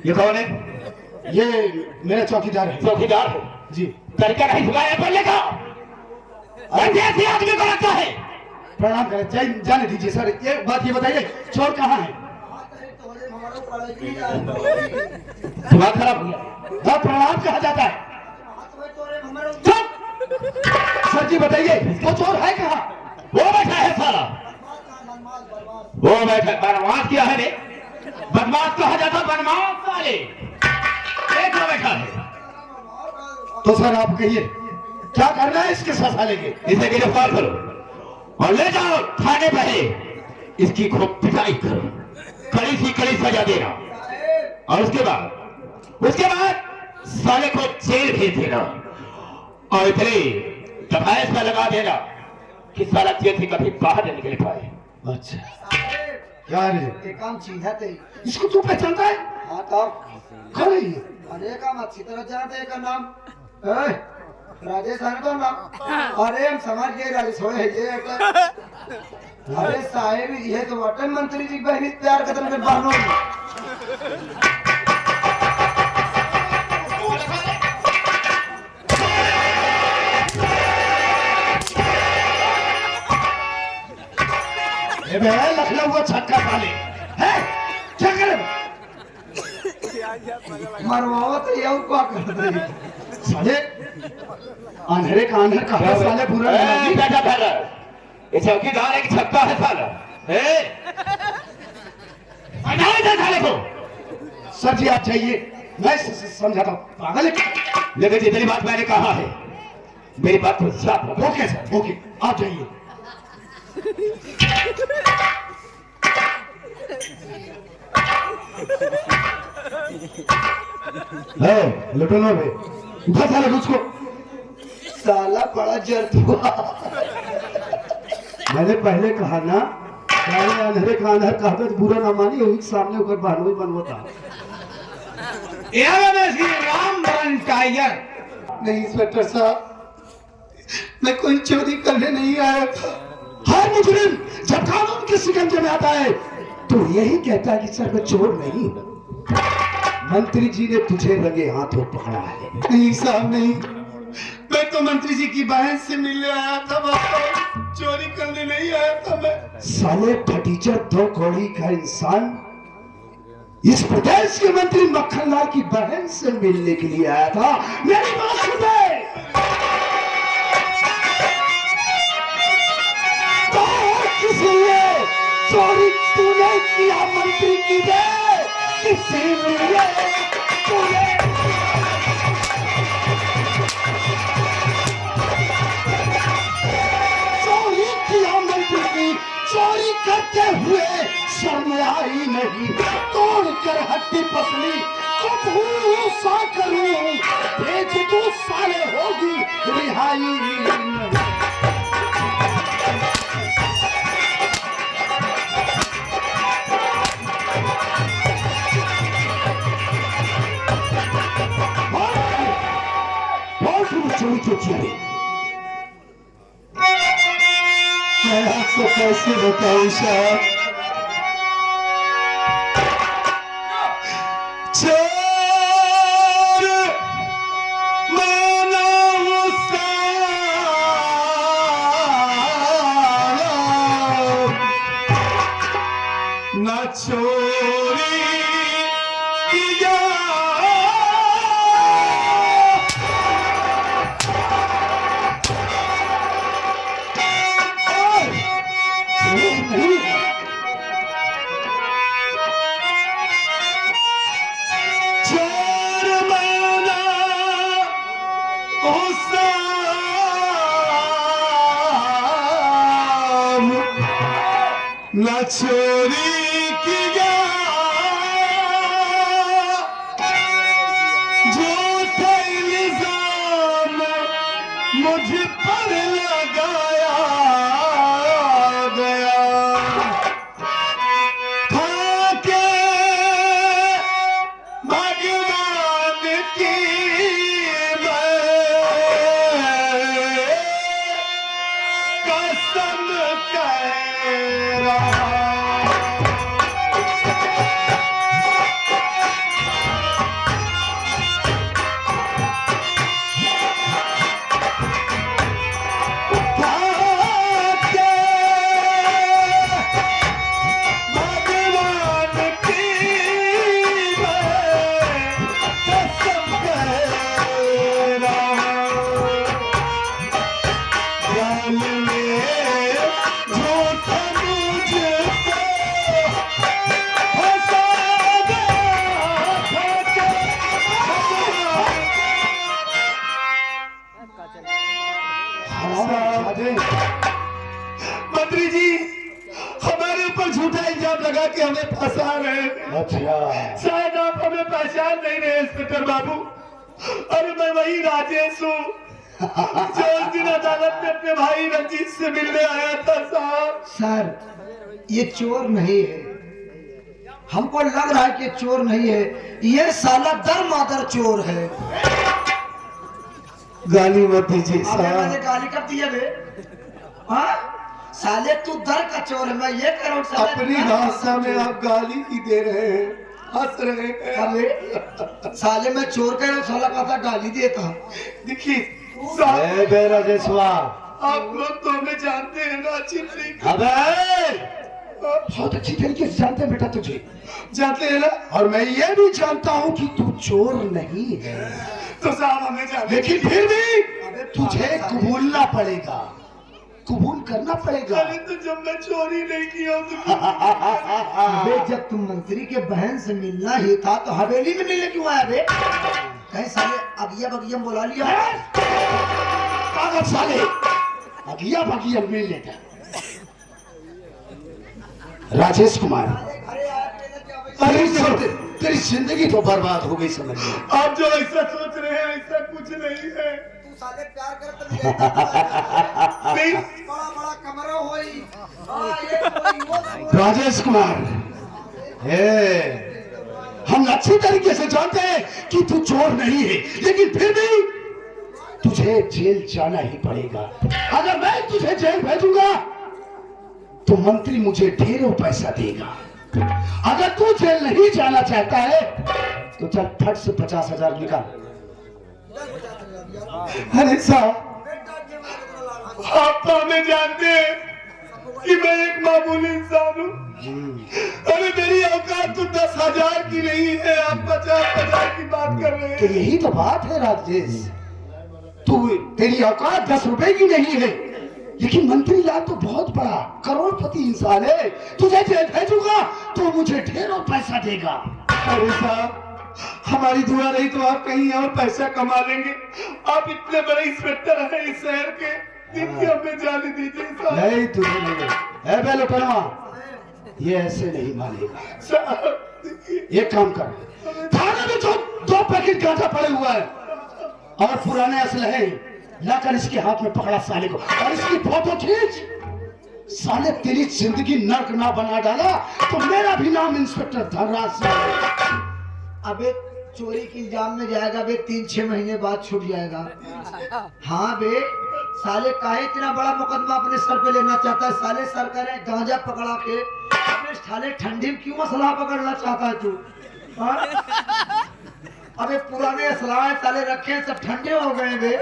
ये कौन है? ये मेरा चौकीदार है। चौकीदार है जी। तरीका नहीं भुलाया पहले का। ऐसे आदमी को लगता है। प्रणाम करें, जाने दीजिए सर। एक बात ये बताइए, चोर कहाँ है? दिमाग खराब हो गया। हाँ, प्रणाम कहा जाता है। सर जी बताइए, वो चोर है कहाँ? वो बैठा है साला, वो बैठा बदमाश क्या है रे? बदमाश कहा जाता, बदमाश साले एक वो बैठा है। तो सर आप कहिए क्या करना है इसके साले के? इसे गिरफ्तार करो और ले जाओ थाने पर। इसकी खूब पिटाई करो, कड़ी सी कड़ी सजा देना और उसके बाद साले को जेल भेज देना और इतने दबाए सा लगा देना कि साला जेल से कभी बाहर न निकल पाए। अच्छा क्या रे? एक काम सीधा थे। इसको तू पहचानता है? हाँ तब कौन है ये? अरे काम अच्छी तरह जानते हैं का नाम राजेश है तो नाम। अरे हम समझ गए राजेश हो है ये अरे साहेब ये तो वतन मंत्री जी बहनी प्यार कदम के बानो ये बे लखनऊ का छक्का पाले है क्या करे? मरवाओ तो ये क्या करते हैं साले अंधेरे का अंधेर कहा साले बुरा नहीं बेटा बेटा ये चौकीदार एक छक्का है साला। साले को सर जी आप जाइए, मैं समझाता हूँ। पागल है क्या? लेकिन जितनी बात मैंने कहा है मेरी बात को याद रखो। ओके सर, ओके आप जाइए। लुटनो भाई उठा साले मुझको। साला बड़ा जर्द हुआ। मैंने पहले कहा ना, पहले अंधेरे का अंधेर कहते बुरा ना मानी, वही सामने होकर बहनोई बनवता। राम टाइगर नहीं इंस्पेक्टर साहब मैं कोई चोरी करने नहीं आया था। हर मुजरिम जब कानून के शिकंजे में आता है तो यही कहता है कि सर मैं चोर नहीं हूं। मंत्री जी ने तुझे रंगे हाथों पकड़ा है। नहीं साहब नहीं, मैं तो मंत्री जी की बहन से मिलने आया था, बस चोरी करने नहीं आया था मैं। साले फटीचर दो कौड़ी का इंसान इस प्रदेश के मंत्री मक्खनलाल की बहन से मिलने के लिए आया था। मेरी बात सुने, तो किसलिए चोरी तूने किया मंत्री की बे? किसलिए तूने चोरी किया मंत्री की? चोरी करते हुए शर्म आई नहीं? तोड़ कर हड्डी पसली तो भूसा करूं, भेज दो साले होगी रिहाई नहीं। चोरी चोरी मैं आपको कैसे बताऊं साहब? चोर माना ना चोरी किया न चोरी किया झूठा इल्जाम मुझ पर लगाया गया था के भगवान की मैं कसम कह रहा करके हमें फंसा रहे हैं। अच्छा, शायद आप हमें पहचान नहीं रहे इंस्पेक्टर बाबू। अरे मैं वही राजेश हूँ जो उस दिन अदालत में अपने भाई रंजीत से मिलने आया था साहब। सर ये चोर नहीं है, हमको लग रहा है कि चोर नहीं है, ये साला दर मादर चोर है। गाली मत दीजिए अबे मैंने साहब। गाली कब दी है बे? हाँ साले तू दर का चोर है, मैं ये कह रहा हूँ साले अपनी दर का भाषा में चोर। आप गाली ही दे रहे हैं, हंस रहे हैं। अबे साले मैं चोर कह रहा हूँ, साला कहता गाली देता। देखिए साहब, ए बे राजेशवा, आप लोग तो हमें जानते हैं ना अच्छी तरीके अबे बहुत अच्छी तरीके से जानते हैं बेटा तुझे, जानते हैं ना। और मैं ये भी जानता हूँ कि तू चोर नहीं है। तो साहब हमें जानते, लेकिन फिर भी तुझे कबूलना पड़ेगा, कबूल करना पड़ेगा। अरे तो जब मैं चोरी नहीं किया तो अबे जब तुम मंत्री के बहन से मिलना ही था तो हवेली में मिलने क्यों आया बे? कहीं साले अगिया बगिया बुला लिया है? पागल साले, अगिया बगिया मिल लेता। राजेश कुमार, तेरी जिंदगी तो बर्बाद हो गई समझ लो। आप जो ऐसा सोच रहे हैं ऐसा कुछ नहीं है। तू साले प्यार करता नहीं, बड़ा बड़ा कमरा होई। हाँ, ये कोई वो राजेश कुमार, हम अच्छी तरीके से जानते हैं कि तू चोर नहीं है, लेकिन फिर भी तुझे जेल जाना ही पड़ेगा। अगर मैं तुझे जेल भेजूंगा तो मंत्री मुझे ढेरों पैसा देगा। अगर तू जेल नहीं जाना चाहता है तो चल फट से 50,000 निकाल। अरे साहब, आप तो हमें जानते हैं कि मैं एक मामूली इंसान हूँ। अरे मेरी औकात तो 10,000 की नहीं है, आप 50,000 की बात कर रहे हैं। तो यही तो बात है राजेश, तू तेरी औकात 10 रुपए की नहीं है, लेकिन मंत्री लाल तो बहुत बड़ा करोड़पति इंसान है। तुझे जेल भेजूंगा तो मुझे ढेरों पैसा देगा। अरे साहब, हमारी दुआ रही तो आप कहीं और पैसा कमा लेंगे। आप इतने बड़े इंस्पेक्टर हैं इस शहर के, इनकी हमें जाने दीजिए साहब। नहीं तुझे नहीं, ए बेलुकनवा, ये ऐसे नहीं मानेगा साहब। एक काम कर, थाने में जो 2 पैकेट गांजा पड़े हुआ है और पुराने असलहे लाकर इसके हाथ में पकड़ा साले को, और इसकी फोटो खींच। साले तेरी जिंदगी नर्क ना बना डाला तो मेरा भी नाम इंस्पेक्टर धनराज सिंह है। अबे चोरी के इल्जाम में जाएगा बे, 3-6 महीने बाद छूट जाएगा। हाँ बे, साले काहे इतना बड़ा मुकदमा अपने सर पे लेना चाहता है? साले सरकार ने गांजा पकड़ा के अपने साले ठंडी में क्यों मसला पकड़ना चाहता है तू? हाँ? अबे पुराने असलाह साले रखे हैं, सब ठंडे हो गए बे।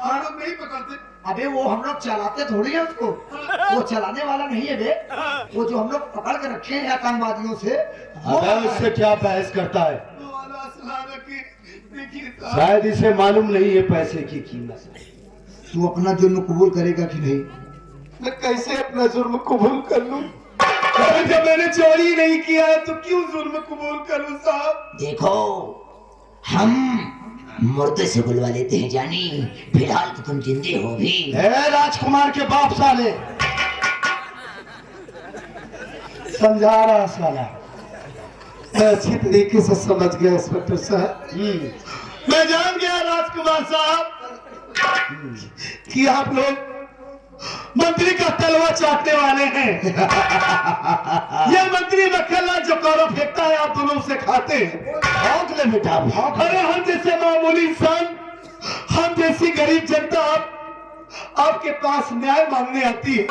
हम लोग नहीं पकड़ते। अबे वो हम लोग चलाते थोड़ी है उसको, वो चलाने वाला नहीं है बे, वो जो हम लोग पकड़ के रखे हैं आतंकवादियों से, अबे उससे क्या बहस करता है? शायद इसे मालूम नहीं है पैसे की कीमत। तू अपना जुर्म कबूल करेगा कि नहीं? मैं कैसे अपना जुर्म कबूल कर लूं? जब मैंने चोरी नहीं किया है तो क्यों जुर्म कबूल करूं साहब? देखो, हम मुर्दे से बुलवा लेते हैं जानी, फिलहाल तो तुम जिंदे हो भी। ए राजकुमार के बाप साले, समझा रहा साला, मैं अच्छी तरीके से समझ गया इंस्पेक्टर साहब। मैं जान गया राजकुमार साहब कि आप लोग मंत्री का तलवा चाटने वाले हैं। ये मंत्री मक्खनलाल जो कौरा फेंकता है आप दोनों उसे खाते हैं। भौंक ले बेटा, भौंक। अरे हम जैसे मामूली इंसान, हम जैसी गरीब जनता आपके पास न्याय मांगने आती है,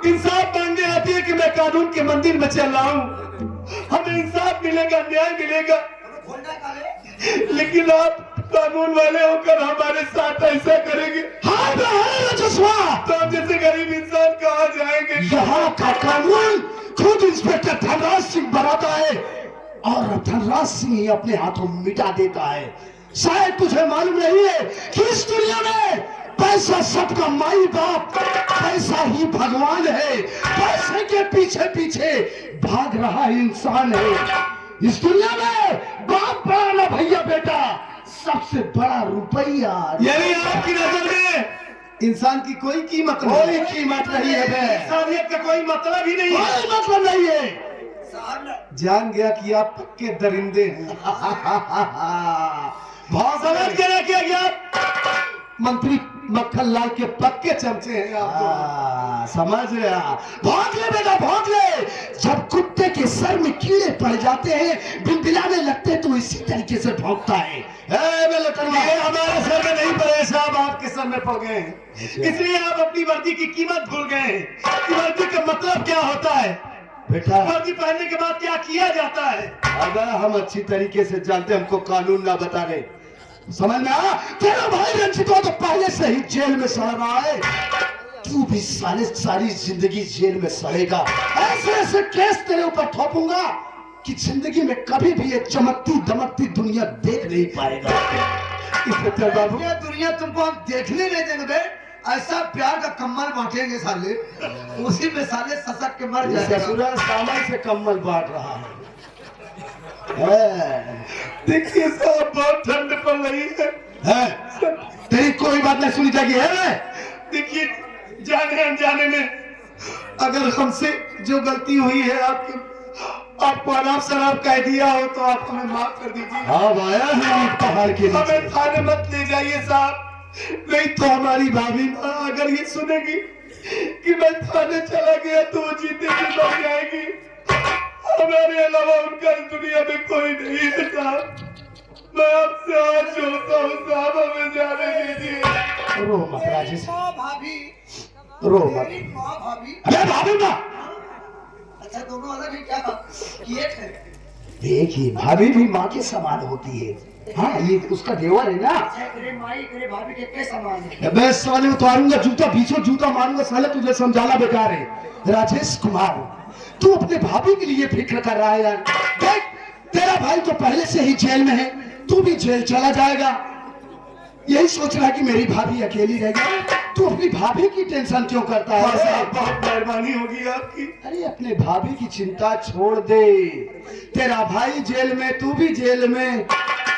इंसाफ मांगने आती है कि मैं कानून के मंदिर में चल रहा हूँ, हमें इंसाफ मिलेगा, न्याय मिलेगा। लेकिन आप कानून वाले होकर हमारे साथ ऐसा करेंगे? हाँ तो हम जैसे गरीब इंसान कहाँ जाएंगे? यहाँ का कानून खुद इंस्पेक्टर धनराज सिंह बनाता है और धनराज सिंह ही अपने हाथों मिटा देता है। शायद तुझे मालूम नहीं है कि इस दुनिया में पैसा सबका माई बाप, पैसा ही भगवान है। पैसे के पीछे पीछे भाग रहा इंसान है। इस दुनिया में बाप बड़ा ना भैया बेटा, सबसे बड़ा रुपया। यानी आपकी नजर में इंसान की कोई कीमत नहीं है बे। इंसानियत का कोई मतलब ही नहीं है, कोई मतलब नहीं है। जान गया कि आप पक्के दरिंदे हैं। बहुत समझ के रखिए कि आप मंत्री मक्खन लाल के पक्के चमचे हैं आप तो। समझ रहा। भाग ले बेटा भाग ले। जब कुत्ते के सर में कीड़े पड़ जाते हैं बिलबिलाने लगते हैं, तो इसी तरीके से भौंकता है। ये हमारे सर में नहीं पड़े साहब, आपके सर में पड़ गए हैं, इसलिए आप अपनी वर्दी की कीमत भूल गए हैं कि वर्दी का मतलब क्या होता है, बेटा वर्दी पहनने के बाद क्या किया जाता है। अगर हम अच्छी तरीके से जानते, हमको कानून ना बता रहे, समझ में आया? तेरा भाई रंजित तो पहले से ही जेल में सड़ रहा है, तू भी साले सारी जिंदगी जेल में सड़ेगा। ऐसे ऐसे केस तेरे ऊपर थोपूंगा कि जिंदगी में कभी भी ये चमकती दमकती दुनिया देख नहीं पाएगा। इंस्पेक्टर बाबू, ये दुनिया तुमको हम देखने नहीं देंगे बे। ऐसा प्यार का कम्बल बांटेंगे साले, उसी में साले ससक के मर जाएगा। ससुरा सामान से कम्बल बांट रहा है। देखिए साहब बहुत ठंड पड़ रही है। तेरी कोई बात नहीं सुनी जाएगी है। देखिए जाने अनजाने में अगर हमसे जो गलती हुई है आपको अनाप शराब कह दिया हो तो आप हमें माफ कर दीजिए। अब आया है पहाड़ के नीचे। हमें थाने मत ले जाइए साहब, नहीं तो हमारी भाभी माँ अगर ये सुनेगी कि मैं थाने चला गया तो वो जीते जी मर जाएगी। हमारे अलावा उनका इस दुनिया में कोई नहीं है साहब। मैं आपसे हाथ जोड़ता हूँ साहब, हमें जाने दीजिए। रो मत राजेश, भाभी रो मत। भाभी अरे भाभी माँ, अच्छा दोनों अलग है क्या? एक है। एक ही भाभी भी माँ के समान होती है। हाँ ये उसका देवर है ना। तेरे माई तेरे भाभी के क्या समान है? मैं साले उतारूंगा जूता, बीचों जूता मारूंगा साले, तुझे समझाना बेकार है। राजेश कुमार, तू अपने भाभी के लिए फिक्र कर रहा है यार। देख तेरा भाई तो पहले से ही जेल में है, तू भी जेल चला जाएगा। यही सोच रहा है कि मेरी भाभी अकेली रह गई। तू अपनी भाभी की टेंशन क्यों करता है? साहब बहुत मेहरबानी होगी आपकी। अरे अपने भाभी की चिंता छोड़ दे। तेरा भाई जेल में, तू भी जेल में,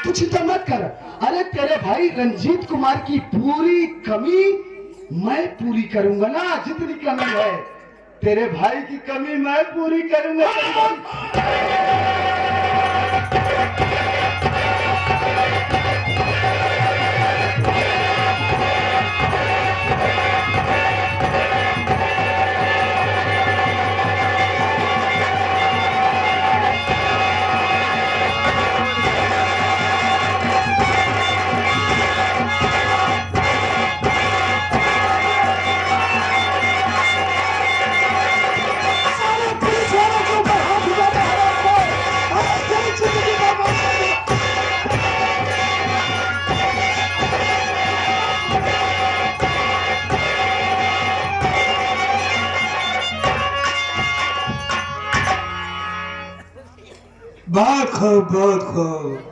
तू चिंता मत कर। अरे तेरे भाई रंजीत कुमार की पूरी कमी मैं पूरी करूंगा ना। जितनी कमी है तेरे भाई की कमी मैं पूरी करूंगा। बहुत खूब बहुत खूब।